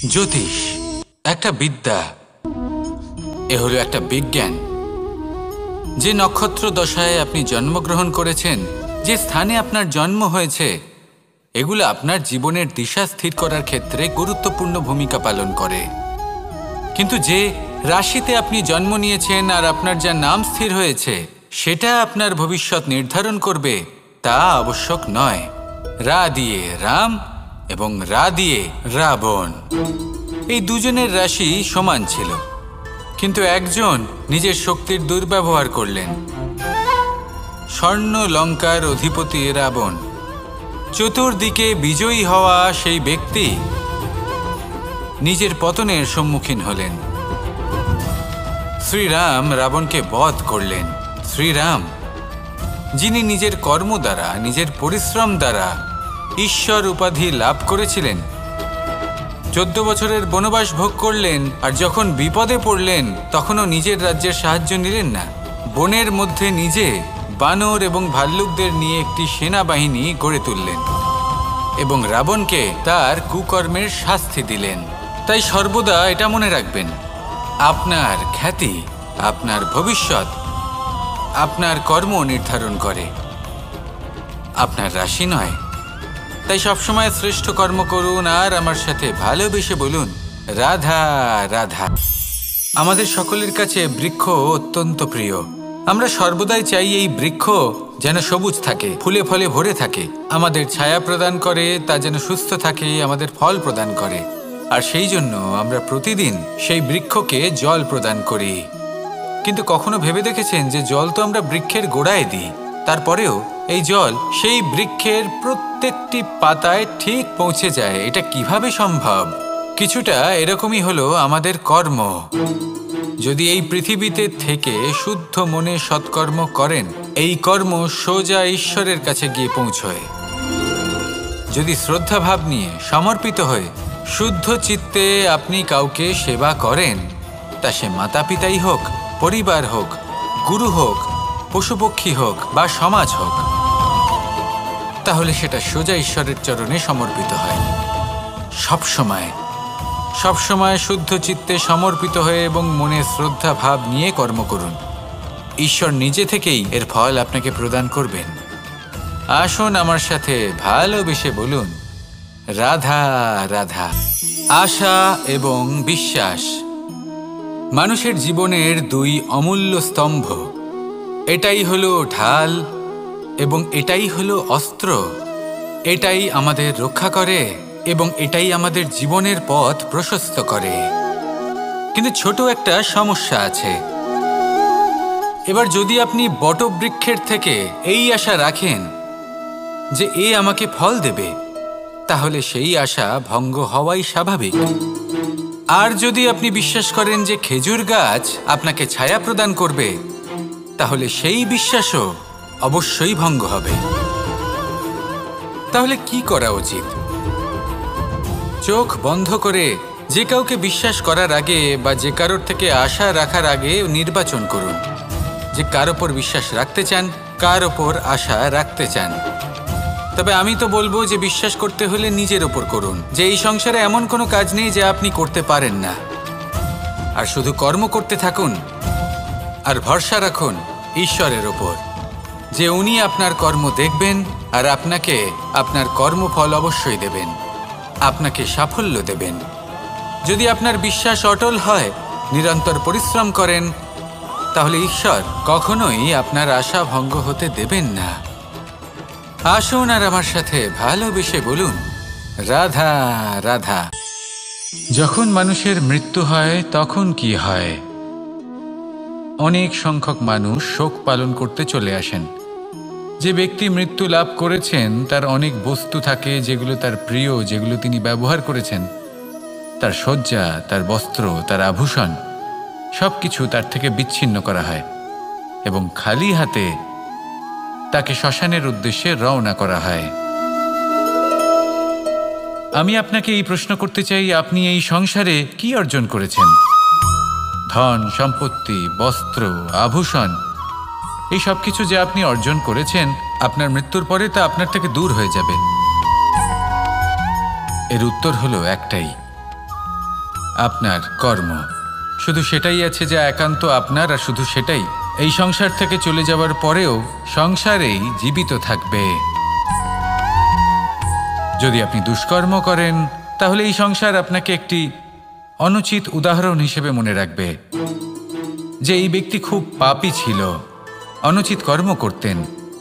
জ্যোতিষ একটা বিদ্যা, এ হলো একটা বিজ্ঞান। যে নক্ষত্র দশায় আপনি জন্মগ্রহণ করেছেন, যে স্থানে আপনার জন্ম হয়েছে, এগুলো আপনার জীবনের দিশা স্থির করার ক্ষেত্রে গুরুত্বপূর্ণ ভূমিকা পালন করে। কিন্তু যে রাশিতে আপনি জন্ম নিয়েছেন আর আপনার যা নাম স্থির হয়েছে, সেটা আপনার ভবিষ্যৎ নির্ধারণ করবে তা আবশ্যক নয়। রা দিয়ে রাম এবং রা দিয়ে রাবণ, এই দুজনের রাশি সমান ছিল, কিন্তু একজন নিজের শক্তির দুর্ব্যবহার করলেন। স্বর্ণ লঙ্কার অধিপতি রাবণ, চতুর্দিকে বিজয়ী হওয়া সেই ব্যক্তি নিজের পতনের সম্মুখীন হলেন। শ্রীরাম রাবণকে বধ করলেন। শ্রীরাম, যিনি নিজের কর্ম দ্বারা, নিজের পরিশ্রম দ্বারা ঈশ্বর উপাধি লাভ করেছিলেন, 14 বছরের বনবাস ভোগ করলেন, আর যখন বিপদে পড়লেন তখনও নিজের রাজ্যের সাহায্য নিলেন না। বনের মধ্যে নিজে বানর এবং ভাল্লুকদের নিয়ে একটি সেনাবাহিনী গড়ে তুললেন এবং রাবণকে তার কুকর্মের শাস্তি দিলেন। তাই সর্বদা এটা মনে রাখবেন, আপনার খ্যাতি, আপনার ভবিষ্যৎ আপনার কর্ম নির্ধারণ করে, আপনার রাশি নয়। তাই সবসময় শ্রেষ্ঠ কর্ম করুন আর আমার সাথে ভালোবেসে বলুন, রাধা রাধা। আমাদের সকলের কাছে বৃক্ষ অত্যন্ত প্রিয়। আমরা সর্বদাই চাই এই বৃক্ষ যেন সবুজ থাকে, ফুলে ফলে ভরে থাকে, আমাদের ছায়া প্রদান করে, তা যেন সুস্থ থাকে, আমাদের ফল প্রদান করে। আর সেই জন্য আমরা প্রতিদিন সেই বৃক্ষকে জল প্রদান করি। কিন্তু কখনো ভেবে দেখেছেন যে জল তো আমরা বৃক্ষের গোড়ায় দিই, তারপরেও এই জল সেই বৃক্ষের প্রত্যেকটি পাতায় ঠিক পৌঁছে যায়? এটা কিভাবে সম্ভব? কিছুটা এরকমই হলো আমাদের কর্ম। যদি এই পৃথিবীতে থেকে শুদ্ধ মনে সৎকর্ম করেন, এই কর্ম সোজা ঈশ্বরের কাছে গিয়ে পৌঁছয়। যদি শ্রদ্ধাভাব নিয়ে, সমর্পিত হয়ে, শুদ্ধ চিত্তে আপনি কাউকে সেবা করেন, তা সে মাতা পিতাই হোক, পরিবার হোক, গুরু হোক, পশুপক্ষী হোক বা সমাজ হোক, তাহলে সেটা সোজা ঈশ্বরের চরণে সমর্পিত হয়। সবসময় শুদ্ধ চিত্তে সমর্পিত হয়ে এবং মনে শ্রদ্ধা ভাব নিয়ে কর্ম করুন। ঈশ্বর নিজে থেকেই এর ফল আপনাকে প্রদান করবেন। আসুন আমার সাথে ভালোবেসে বলুন, রাধা রাধা। আশা এবং বিশ্বাস মানুষের জীবনের দুই অমূল্য স্তম্ভ। এটাই হলো ঢাল এবং এটাই হলো অস্ত্র। এটাই আমাদের রক্ষা করে এবং এটাই আমাদের জীবনের পথ প্রশস্ত করে। কিন্তু ছোট একটা সমস্যা আছে। এবার যদি আপনি বটবৃক্ষের থেকে এই আশা রাখেন যে এ আমাকে ফল দেবে, তাহলে সেই আশা ভঙ্গ হওয়াই স্বাভাবিক। আর যদি আপনি বিশ্বাস করেন যে খেজুর গাছ আপনাকে ছায়া প্রদান করবে, তাহলে সেই বিশ্বাসও অবশ্যই ভঙ্গ হবে। তাহলে কি করা উচিত? চোখ বন্ধ করে যে কাউকে বিশ্বাস করার আগে বা যে কারোর থেকে আশা রাখার আগে নির্বাচন করুন যে কার ওপর বিশ্বাস রাখতে চান, কার ওপর আশা রাখতে চান। তবে আমি তো বলবো যে বিশ্বাস করতে হলে নিজের ওপর করুন, যে এই সংসারে এমন কোনো কাজ নেই যা আপনি করতে পারেন না। আর শুধু কর্ম করতে থাকুন আর ভরসা রাখুন ঈশ্বরের ওপর, যে উনি আপনার কর্ম দেখবেন আর আপনাকে আপনার কর্মফল অবশ্যই দেবেন, আপনাকে সাফল্য দেবেন। যদি আপনার বিশ্বাস অটল হয়, নিরন্তর পরিশ্রম করেন, তাহলে ঈশ্বর কখনোই আপনার আশা ভঙ্গ হতে দেবেন না। আসুন আর আমার সাথে ভালোবেসে বলুন, রাধা রাধা। যখন মানুষের মৃত্যু হয় তখন কি হয়? অনেক সংখ্যক মানুষ শোক পালন করতে চলে আসেন। যে ব্যক্তি মৃত্যু লাভ করেছেন তার অনেক বস্তু থাকে যেগুলো তার প্রিয়, যেগুলো তিনি ব্যবহার করেছেন। তার শয্যা, তার বস্ত্র, তার আভূষণ সবকিছু তার থেকে বিচ্ছিন্ন করা হয় এবং খালি হাতে তাকে শ্মশানের উদ্দেশ্যে রওনা করা হয়। আমি আপনাকে এই প্রশ্ন করতে চাই, আপনি এই সংসারে কি অর্জন করেছেন? ধন সম্পত্তি, বস্ত্র, আভূষণ, এই সব কিছু যে আপনি অর্জন করেছেন, আপনার মৃত্যুর পরে তা আপনার থেকে দূর হয়ে যাবে। এর উত্তর হলো একটাই, আপনার কর্ম, শুধু সেটাই আছে যা একান্ত আপনার, আর শুধু সেটাই এই সংসার থেকে চলে যাওয়ার পরেও সংসারেই জীবিত থাকবে। যদি আপনি দুষ্কর্ম করেন তাহলে এই সংসার আপনাকে একটি অনুচিত উদাহরণ হিসেবে মনে রাখবে যে এই ব্যক্তি খুব পাপী ছিল, অনুচিত কর্ম করতেন।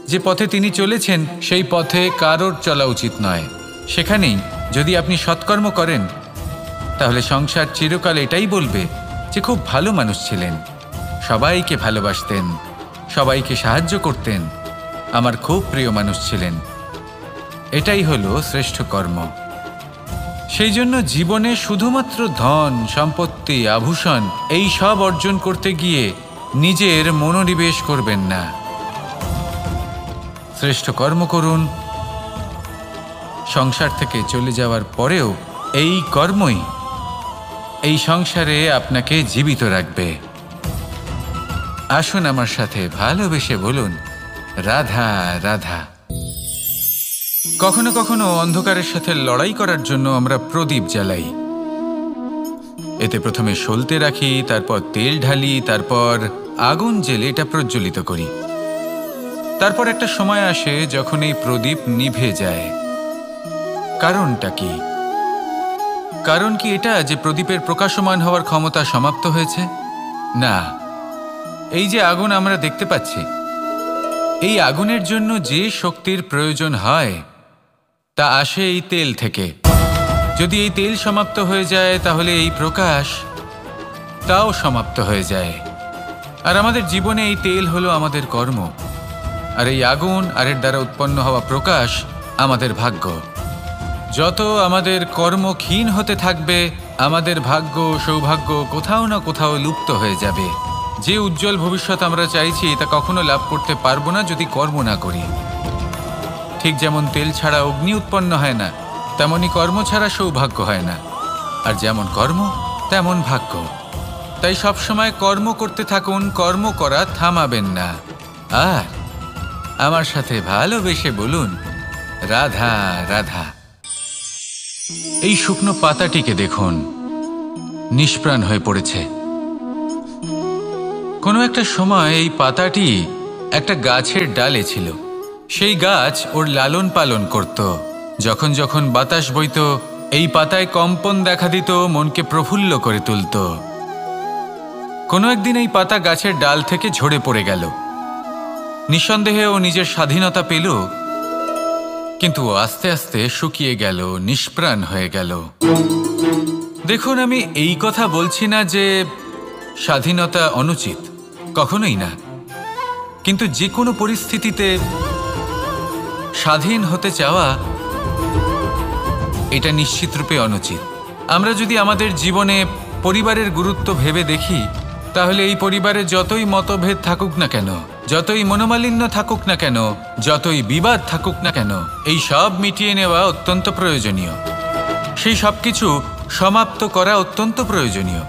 যে পথে তিনি চলেছেন সেই পথে কারোর চলা উচিত নয়। সেখানেই যদি আপনি সৎকর্ম করেন তাহলে সংসার চিরকাল এটাই বলবে যে খুব ভালো মানুষ ছিলেন, সবাইকে ভালোবাসতেন, সবাইকে সাহায্য করতেন, আমার খুব প্রিয় মানুষ ছিলেন। এটাই হলো শ্রেষ্ঠ কর্ম। সেই জন্য জীবনে শুধুমাত্র ধন, সম্পত্তি, আভূষণ এই সব অর্জন করতে গিয়ে নিজের মনোনিবেশ করবেন না। শ্রেষ্ঠ কর্ম করুন। সংসার থেকে চলে যাওয়ার পরেও এই কর্মই এই সংসারে আপনাকে জীবিত রাখবে। আসুন আমার সাথে ভালোবেসে বলুন, রাধা রাধা। কখনো কখনো অন্ধকারের সাথে লড়াই করার জন্য আমরা প্রদীপ জ্বালাই। এতে প্রথমে সলতে রাখি, তারপর তেল ঢালি, তারপর আগুন জেলে এটা প্রজ্বলিত করি। তারপর একটা সময় আসে যখন এই প্রদীপ নিভে যায়। কারণটা কি? কারণ কি এটা যে প্রদীপের প্রকাশমান হওয়ার ক্ষমতা সমাপ্ত হয়েছে? না, এই যে আগুন আমরা দেখতে পাচ্ছি, এই আগুনের জন্য যে শক্তির প্রয়োজন হয় তা আসে এই তেল থেকে। যদি এই তেল সমাপ্ত হয়ে যায় তাহলে এই প্রকাশ তাও সমাপ্ত হয়ে যায়। আর আমাদের জীবনে এই তেল হলো আমাদের কর্ম, আর এই আগুন আর এর দ্বারা উৎপন্ন হওয়া প্রকাশ আমাদের ভাগ্য। যত আমাদের কর্ম ক্ষীণ হতে থাকবে, আমাদের ভাগ্য, সৌভাগ্য কোথাও না কোথাও লুপ্ত হয়ে যাবে। যে উজ্জ্বল ভবিষ্যৎ আমরা চাইছি তা কখনো লাভ করতে পারবো না যদি কর্ম না করি। ঠিক যেমন তেল ছাড়া অগ্নি উৎপন্ন হয় না, তেমনি কর্ম ছাড়া সৌভাগ্য হয় না। আর যেমন কর্ম তেমন ভাগ্য। তাই সবসময় কর্ম করতে থাকুন, কর্ম করা থামাবেন না। আর আমার সাথে ভালোবেসে বলুন, রাধা রাধা। এই শুকনো পাতাটিকে দেখুন, নিষ্প্রাণ হয়ে পড়েছে। কোনো একটা সময় এই পাতাটি একটা গাছের ডালে ছিল। সেই গাছ ওর লালন পালন করত। যখন যখন বাতাস বইত, এই পাতায় কম্পন দেখা দিত, মনকে প্রফুল্ল করে তুলত। কোনো একদিন এই পাতা গাছের ডাল থেকে ঝরে পড়ে গেল। নিঃসন্দেহে ও নিজের স্বাধীনতা পেল, কিন্তু আস্তে আস্তে শুকিয়ে গেল, নিষ্প্রাণ হয়ে গেল। দেখুন, আমি এই কথা বলছি না যে স্বাধীনতা অনুচিত, কখনোই না। কিন্তু যে কোনো পরিস্থিতিতে স্বাধীন হতে চাওয়া এটা নিশ্চিতরূপে অনুচিত। আমরা যদি আমাদের জীবনে পরিবারের গুরুত্ব ভেবে দেখি, তাহলে এই পরিবারে যতই মতভেদ থাকুক না কেন, যতই মনোমালিন্য থাকুক না কেন, যতই বিবাদ থাকুক না কেন, এই সব মিটিয়ে নেওয়া অত্যন্ত প্রয়োজনীয়। সেই সব কিছু সমাপ্ত করা অত্যন্ত প্রয়োজনীয়।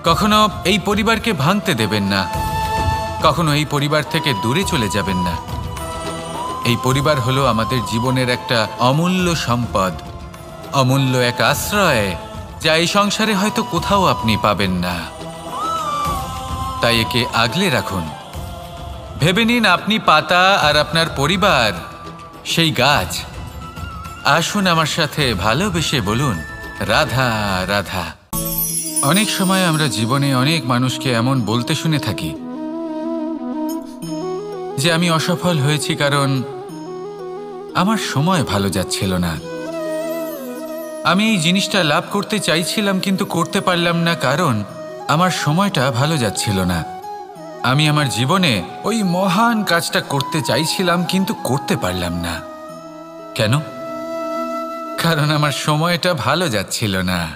কখনো এই পরিবারকে ভাঙতে দেবেন না, কখনো এই পরিবার থেকে দূরে চলে যাবেন না। এই পরিবার হলো আমাদের জীবনের একটা অমূল্য সম্পদ, অমূল্য এক আশ্রয়, যা এই সংসারে হয়তো কোথাও আপনি পাবেন না। তাই একে আগলে রাখুন। ভেবে নিন আপনি পাতা আর আপনার পরিবার সেই গাছ। আসুন আমার সাথে ভালোবেসে বলুন, রাধা রাধা। অনেক সময় আমরা জীবনে অনেক মানুষকে এমন বলতে শুনে থাকি যে আমি অসফল হয়েছি কারণ আমার সময় ভালো যাচ্ছিল না। আমি এই জিনিসটা লাভ করতে চাইছিলাম কিন্তু করতে পারলাম না কারণ আমার সময়টা ভালো যাচ্ছিল না। আমি আমার জীবনে ওই মহান কাজটা করতে চাইছিলাম কিন্তু করতে পারলাম না। কেন? কারণ আমার সময়টা ভালো যাচ্ছিল না।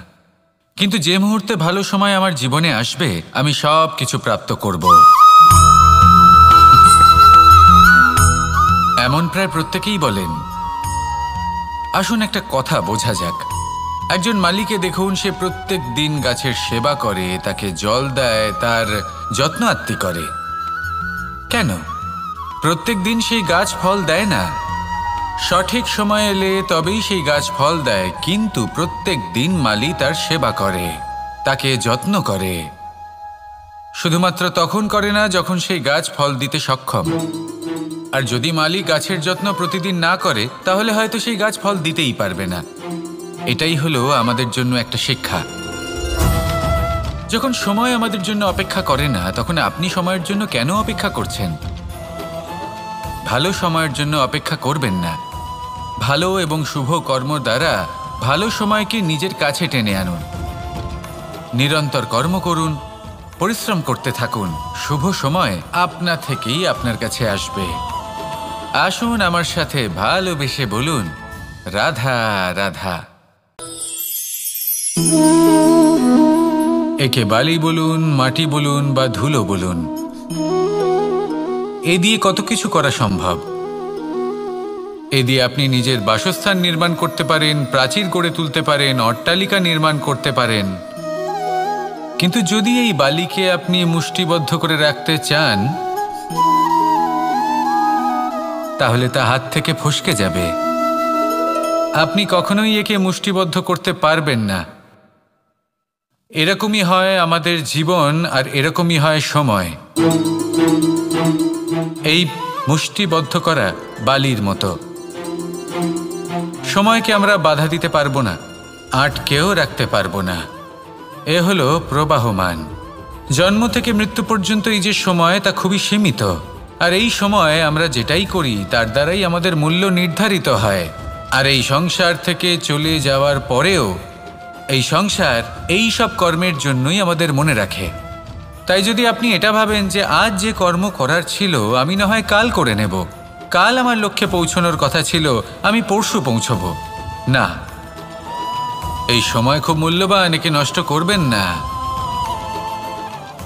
কিন্তু যে মুহূর্তে ভালো সময় আমার জীবনে আসবে, আমি সব কিছু প্রাপ্ত করব। এমন প্রায় প্রত্যেকেই বলেন। আসুন একটা কথা বোঝা যাক। একজন মালিকে দেখুন, সে প্রত্যেক দিন গাছের সেবা করে, তাকে জল দেয়, তার যত্ন আত্তি করে। কেন? প্রত্যেক দিন সেই গাছ ফল দেয় না। সঠিক সময় এলে তবেই সেই গাছ ফল দেয়, কিন্তু প্রত্যেক দিন মালি তার সেবা করে, তাকে যত্ন করে। শুধুমাত্র তখন করে না যখন সেই গাছ ফল দিতে সক্ষম। আর যদি মালি গাছের যত্ন প্রতিদিন না করে, তাহলে হয়তো সেই গাছ ফল দিতেই পারবে না। এটাই হলো আমাদের জন্য একটা শিক্ষা। যখন সময় আমাদের জন্য অপেক্ষা করে না, তখন আপনি সময়ের জন্য কেন অপেক্ষা করছেন? ভালো সময়ের জন্য অপেক্ষা করবেন না। ভালো এবং শুভ কর্ম দ্বারা ভালো সময়কে নিজের কাছে টেনে আনুন। নিরন্তর কর্ম করুন, পরিশ্রম করতে থাকুন। শুভ সময় আপনা থেকেই আপনার কাছে আসবে। আসুন আমার সাথে ভালোবেসে বলুন, রাধা রাধা। একে বালি বলুন, মাটি বলুন বা ধুলো বলুন, এ দিয়ে কত কিছু করা সম্ভব। এ দিয়ে আপনি নিজের বাসস্থান নির্মাণ করতে পারেন, প্রাচীর গড়ে তুলতে পারেন, অট্টালিকা নির্মাণ করতে পারেন। কিন্তু যদি এই বালিকে আপনি মুষ্টিবদ্ধ করে রাখতে চান, তাহলে তা হাত থেকে ফসকে যাবে। আপনি কখনোই একে মুষ্টিবদ্ধ করতে পারবেন না। এরকমই হয় আমাদের জীবন, আর এরকমই হয় সময়। এই মুষ্টিবদ্ধ করা বালির মতো। সময়কে আমরা বাধা দিতে পারবো না, আটকেও রাখতে পারবো না। এ হলো প্রবাহমান। জন্ম থেকে মৃত্যু পর্যন্ত এই যে সময়, তা খুবই সীমিত। আর এই সময় আমরা যেটাই করি তার দ্বারাই আমাদের মূল্য নির্ধারিত হয়। আর এই সংসার থেকে চলে যাওয়ার পরেও এই সংসার এই সব কর্মের জন্যই আমাদের মনে রাখে। তাই যদি আপনি এটা ভাবেন যে আজ যে কর্ম করার ছিল আমি না হয় কাল করে নেব, কাল আমার লক্ষ্যে পৌঁছানোর কথা ছিল আমি পরশু পৌঁছব, না, এই সময় খুব মূল্যবান, একে নষ্ট করবেন না।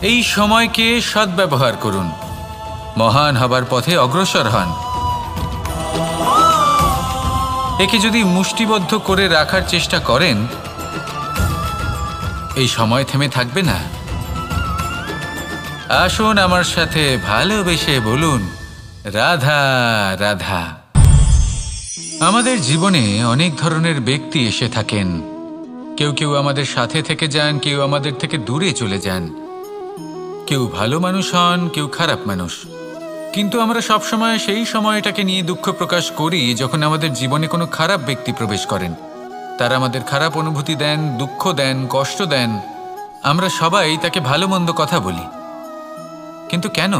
এই সময়কে সদ্ব্যবহার করুন, মহান হবার পথে অগ্রসর হন। একে যদি মুষ্টিবদ্ধ করে রাখার চেষ্টা করেন, এই সময় থেমে থাকবে না। আসুন আমার সাথে ভালোবেসে বলুন, রাধা রাধা। আমাদের জীবনে অনেক ধরনের ব্যক্তি এসে থাকেন। কেউ কেউ আমাদের সাথে থেকে যান, কেউ আমাদের থেকে দূরে চলে যান। কেউ ভালো মানুষ হন, কেউ খারাপ মানুষ। কিন্তু আমরা সবসময় সেই সময়টাকে নিয়ে দুঃখ প্রকাশ করি যখন আমাদের জীবনে কোনো খারাপ ব্যক্তি প্রবেশ করেন। তারা আমাদের খারাপ অনুভূতি দেন, দুঃখ দেন, কষ্ট দেন। আমরা সবাই তাকে ভালো মন্দ কথা বলি। কিন্তু কেন?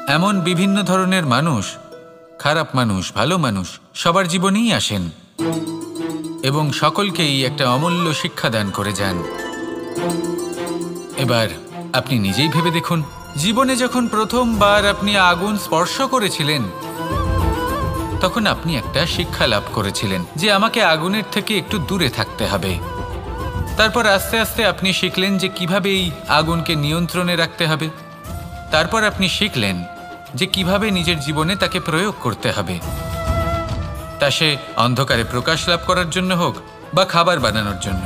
এমন বিভিন্ন ধরনের মানুষ, খারাপ মানুষ, ভালো মানুষ সবার জীবনেই আসেন এবং সকলকেই একটা অমূল্য শিক্ষা দান করে যান। এবার আপনি নিজেই ভেবে দেখুন, জীবনে যখন প্রথমবার আপনি আগুন স্পর্শ করেছিলেন, তখন আপনি একটা শিক্ষা লাভ করেছিলেন যে আমাকে আগুনের থেকে একটু দূরে থাকতে হবে। তারপর আস্তে আস্তে আপনি শিখলেন যে কিভাবে এই আগুনকে নিয়ন্ত্রণে রাখতে হবে। তারপর আপনি শিখলেন যে কিভাবে নিজের জীবনে তাকে প্রয়োগ করতে হবে, তা সে অন্ধকারে প্রকাশ লাভ করার জন্য হোক বা খাবার বানানোর জন্য।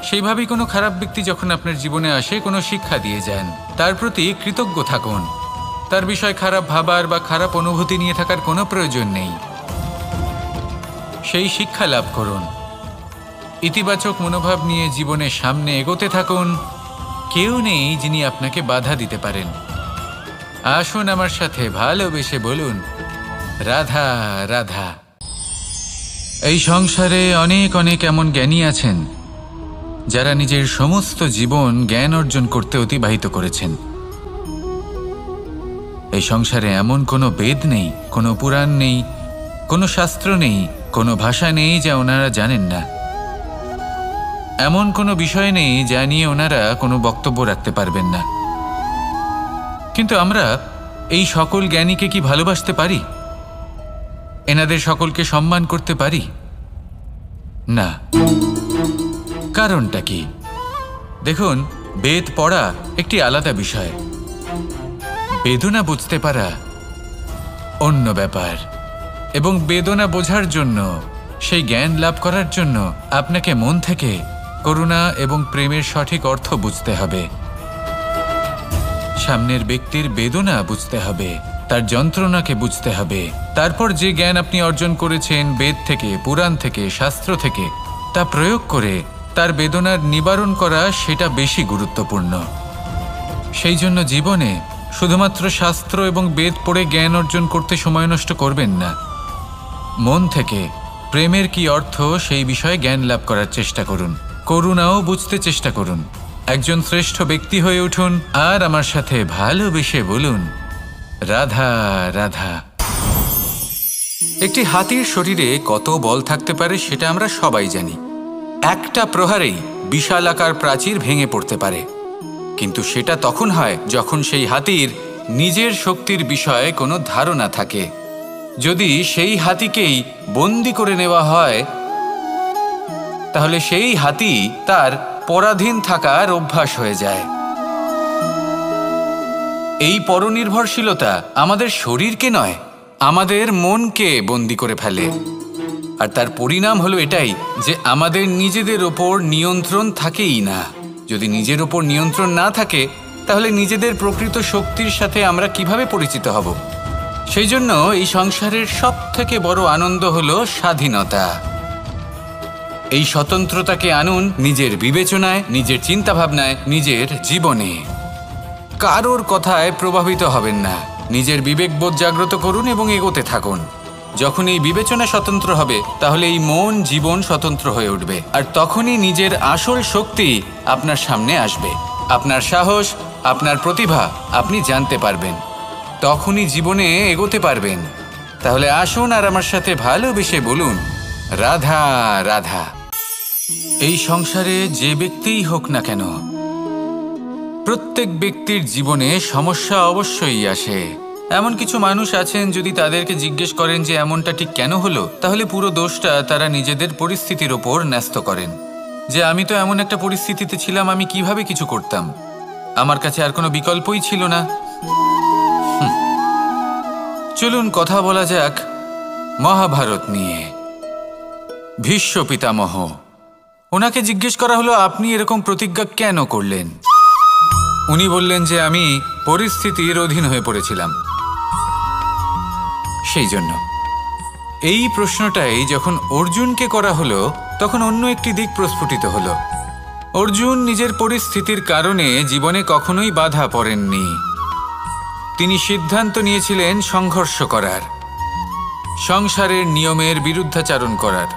সেইভাবেই কোনো খারাপ ব্যক্তি যখন আপনার জীবনে আসে, কোনো শিক্ষা দিয়ে যান, তার প্রতি কৃতজ্ঞ থাকুন। তার বিষয় খারাপ ভাবার বা খারাপ অনুভূতি নিয়ে থাকার কোনো প্রয়োজন নেই। সেই শিক্ষা লাভ করুন, ইতিবাচক মনোভাব নিয়ে জীবনের সামনে এগোতে থাকুন। কেউ নেই যিনি আপনাকে বাধা দিতে পারেন। আসুন আমার সাথে ভালোবেসে বলুন, রাধা রাধা। এই সংসারে অনেক অনেক এমন জ্ঞানী আছেন যারা নিজের সমস্ত জীবন জ্ঞান অর্জন করতে অতিবাহিত করেছেন। এই সংসারে এমন কোনো বেদ নেই, কোনো পুরাণ নেই, কোনো শাস্ত্র নেই, কোনো ভাষা নেই যা ওনারা জানেন না। এমন কোনো বিষয় নেই যা নিয়ে ওনারা কোনো বক্তব্য রাখতে পারবেন না। কিন্তু আমরা এই সকল জ্ঞানীকে কি ভালোবাসতে পারি? এনাদের সকলকে সম্মান করতে পারি না। কারণটা কি? দেখুন, বেদ পড়া একটি আলাদা বিষয়, বেদনা বুঝতে পারা অন্য ব্যাপার। এবং বেদনা বোঝার জন্য, সেই জ্ঞান লাভ করার জন্য আপনাকে মন থেকে করুণা এবং প্রেমের সঠিক অর্থ বুঝতে হবে। সামনের ব্যক্তির বেদনা বুঝতে হবে, তার যন্ত্রণাকে বুঝতে হবে। তারপর যে জ্ঞান আপনি অর্জন করেছেন বেদ থেকে, পুরাণ থেকে, শাস্ত্র থেকে, তা প্রয়োগ করে তার বেদনার নিবারণ করা, সেটা বেশি গুরুত্বপূর্ণ। সেই জন্য জীবনে শুধুমাত্র শাস্ত্র এবং বেদ পড়ে জ্ঞান অর্জন করতে সময় নষ্ট করবেন না। মন থেকে প্রেমের কি অর্থ সেই বিষয়ে জ্ঞান লাভ করার চেষ্টা করুন। করুণাও বুঝতে চেষ্টা করুন। একজন শ্রেষ্ঠ ব্যক্তি হয়ে উঠুন আর আমার সাথে ভালোবেসে বলুন, রাধা রাধা। একটি হাতির শরীরে কত বল থাকতে পারে সেটা আমরা সবাই জানি। একটা প্রহারেই বিশালাকার প্রাচীর ভেঙে পড়তে পারে, কিন্তু সেটা তখন হয় যখন সেই হাতির নিজের শক্তির বিষয়ে কোনো ধারণা থাকে। যদি সেই হাতিকেই বন্দি করে নেওয়া হয়, তাহলে সেই হাতি তার পরাধীন থাকার অভ্যাস হয়ে যায়। এই পরনির্ভরশীলতা আমাদের শরীরকে নয়, আমাদের মনকে বন্দি করে ফেলে। আর তার পরিণাম হলো এটাই যে আমাদের নিজেদের ওপর নিয়ন্ত্রণ থাকেই না। যদি নিজের ওপর নিয়ন্ত্রণ না থাকে, তাহলে নিজেদের প্রকৃত শক্তির সাথে আমরা কিভাবে পরিচিত হব? সেই জন্য এই সংসারের সবথেকে বড় আনন্দ হলো স্বাধীনতা। এই স্বতন্ত্রতাকে আনুন নিজের বিবেচনায়, নিজের চিন্তাভাবনায়, নিজের জীবনে। কারোর কথায় প্রভাবিত হবেন না। নিজের বিবেকবোধ জাগ্রত করুন এবং এগোতে থাকুন। যখন এই বিবেচনা স্বতন্ত্র হবে, তাহলে এই মন জীবন স্বতন্ত্র হয়ে উঠবে। আর তখনই নিজের আসল শক্তি আপনার সামনে আসবে। আপনার সাহস, আপনার প্রতিভা আপনি জানতে পারবেন। তখনই জীবনে এগোতে পারবেন। তাহলে আসুন আর আমার সাথে ভালোবেসে বলুন, রাধা রাধা। এই সংসারে যে ব্যক্তিই হোক না কেন, প্রত্যেক ব্যক্তির জীবনে সমস্যা অবশ্যই আসে। এমন কিছু মানুষ আছেন, যদি তাদেরকে জিজ্ঞেস করেন যে এমনটা ঠিক কেন হলো, তাহলে পুরো দোষটা তারা নিজেদের পরিস্থিতির ওপর ন্যস্ত করেন। যে আমি তো এমন একটা পরিস্থিতিতে ছিলাম, আমি কিভাবে কিছু করতাম, আমার কাছে আর কোনো বিকল্পই ছিল না। চলুন কথা বলা যাক মহাভারত নিয়ে। ভীষ্ম পিতামহ, ওনাকে জিজ্ঞেস করা হলো, আপনি এরকম প্রতিজ্ঞা কেন করলেন? উনি বললেন যে আমি পরিস্থিতির অধীন হয়ে পড়েছিলাম, সেই জন্য। এই প্রশ্নটাই যখন অর্জুনকে করা হলো, তখন অন্য একটি দিক প্রস্ফুটিত হলো। অর্জুন নিজের পরিস্থিতির কারণে জীবনে কখনোই বাধা পড়েননি। তিনি সিদ্ধান্ত নিয়েছিলেন সংঘর্ষ করার, সংসারের নিয়মের বিরুদ্ধাচারণ করার।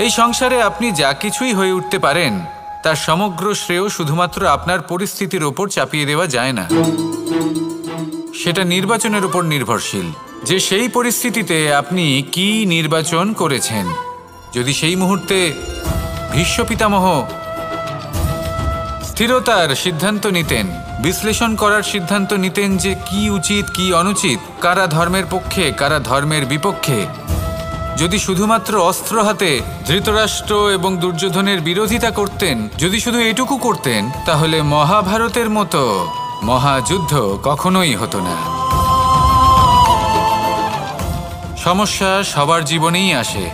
এই সংসারে আপনি যা কিছুই হয়ে উঠতে পারেন, তার সমগ্র শ্রেয় শুধুমাত্র আপনার পরিস্থিতির ওপর চাপিয়ে দেওয়া যায় না। সেটা নির্বাচনের উপর নির্ভরশীল, যে সেই পরিস্থিতিতে আপনি কি নির্বাচন করেছেন। যদি সেই মুহূর্তে ভীষ্ম পিতামহ স্থিরতার সিদ্ধান্ত নিতেন, বিশ্লেষণ করার সিদ্ধান্ত নিতেন যে কি উচিত কি অনুচিত, কারা ধর্মের পক্ষে কারা ধর্মের বিপক্ষে, যদি শুধুমাত্র অস্ত্র হাতে ধৃতরাষ্ট্র এবং দুর্যোধনের বিরোধিতা করতেন, যদি শুধু এটুকু করতেন, তাহলে মহাভারতের মতো মহাযুদ্ধ কখনোই হতো না। সমস্যা সবার জীবনেই আসে,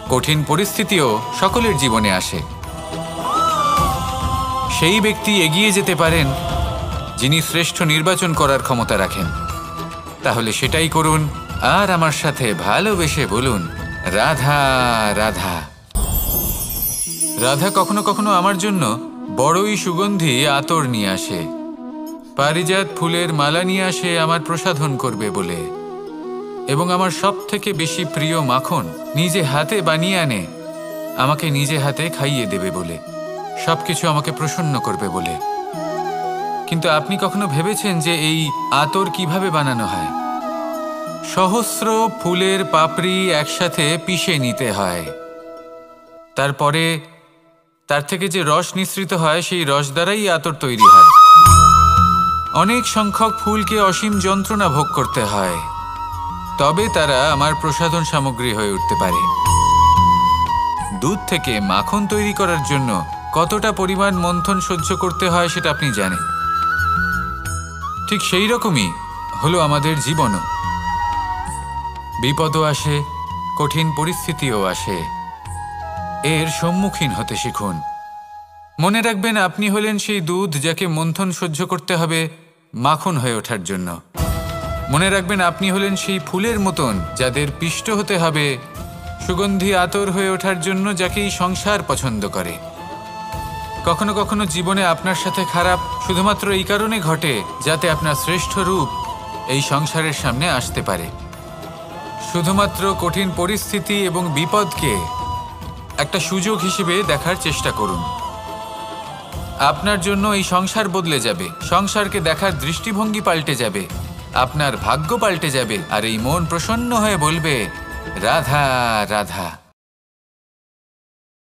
কঠিন পরিস্থিতিও সকলের জীবনে আসে। সেই ব্যক্তি এগিয়ে যেতে পারেন যিনি শ্রেষ্ঠ নির্বাচন করার ক্ষমতা রাখেন। তাহলে সেটাই করুন আর আমার সাথে ভালোবেসে বলুন, রাধা রাধা। রাধা কখনো কখনো আমার জন্য বড়ই সুগন্ধি আতর নিয়ে আসে, পারিজাত ফুলের মালা নিয়ে আসে আমার প্রসাধন করবে বলে, এবং আমার সব থেকে বেশি প্রিয় মাখন নিজে হাতে বানিয়ে আনে আমাকে নিজে হাতে খাইয়ে দেবে বলে, সবকিছু আমাকে প্রসন্ন করবে বলে। কিন্তু আপনি কখনো ভেবেছেন যে এই আতর কিভাবে বানানো হয়? সহস্র ফুলের পাপড়ি একসাথে পিষে নিতে হয়, তারপরে তার থেকে যে রস নিঃসৃত হয়, সেই রস দ্বারাই আতর তৈরি হয়। অনেক সংখ্যক ফুলকে অসীম যন্ত্রণা ভোগ করতে হয়, তবে তারা আমার প্রসাধন সামগ্রী হয়ে উঠতে পারে। দুধ থেকে মাখন তৈরি করার জন্য কতটা পরিমাণ মন্থন সহ্য করতে হয় সেটা আপনি জানেন। ঠিক সেই রকমই হলো আমাদের জীবনও। বিপদও আসে, কঠিন পরিস্থিতিও আসে, এর সম্মুখীন হতে শিখুন। মনে রাখবেন, আপনি হলেন সেই দুধ যাকে মন্থন সহ্য করতে হবে মাখন হয়ে ওঠার জন্য। মনে রাখবেন, আপনি হলেন সেই ফুলের মতন যাদের পিষ্ট হতে হবে সুগন্ধি আতর হয়ে ওঠার জন্য, যাকেই সংসার পছন্দ করে। কখনো কখনো জীবনে আপনার সাথে খারাপ শুধুমাত্র এই কারণে ঘটে যাতে আপনার শ্রেষ্ঠ রূপ এই সংসারের সামনে আসতে পারে। শুধুমাত্র কঠিন পরিস্থিতি এবং বিপদকে একটা সুযোগ হিসেবে দেখার চেষ্টা করুন। আপনার জন্য এই সংসার বদলে যাবে, সংসারকে দেখার দৃষ্টিভঙ্গি পাল্টে যাবে, আপনার ভাগ্য পাল্টে যাবে, আর এই মন প্রসন্ন হয়ে বলবে রাধা রাধা।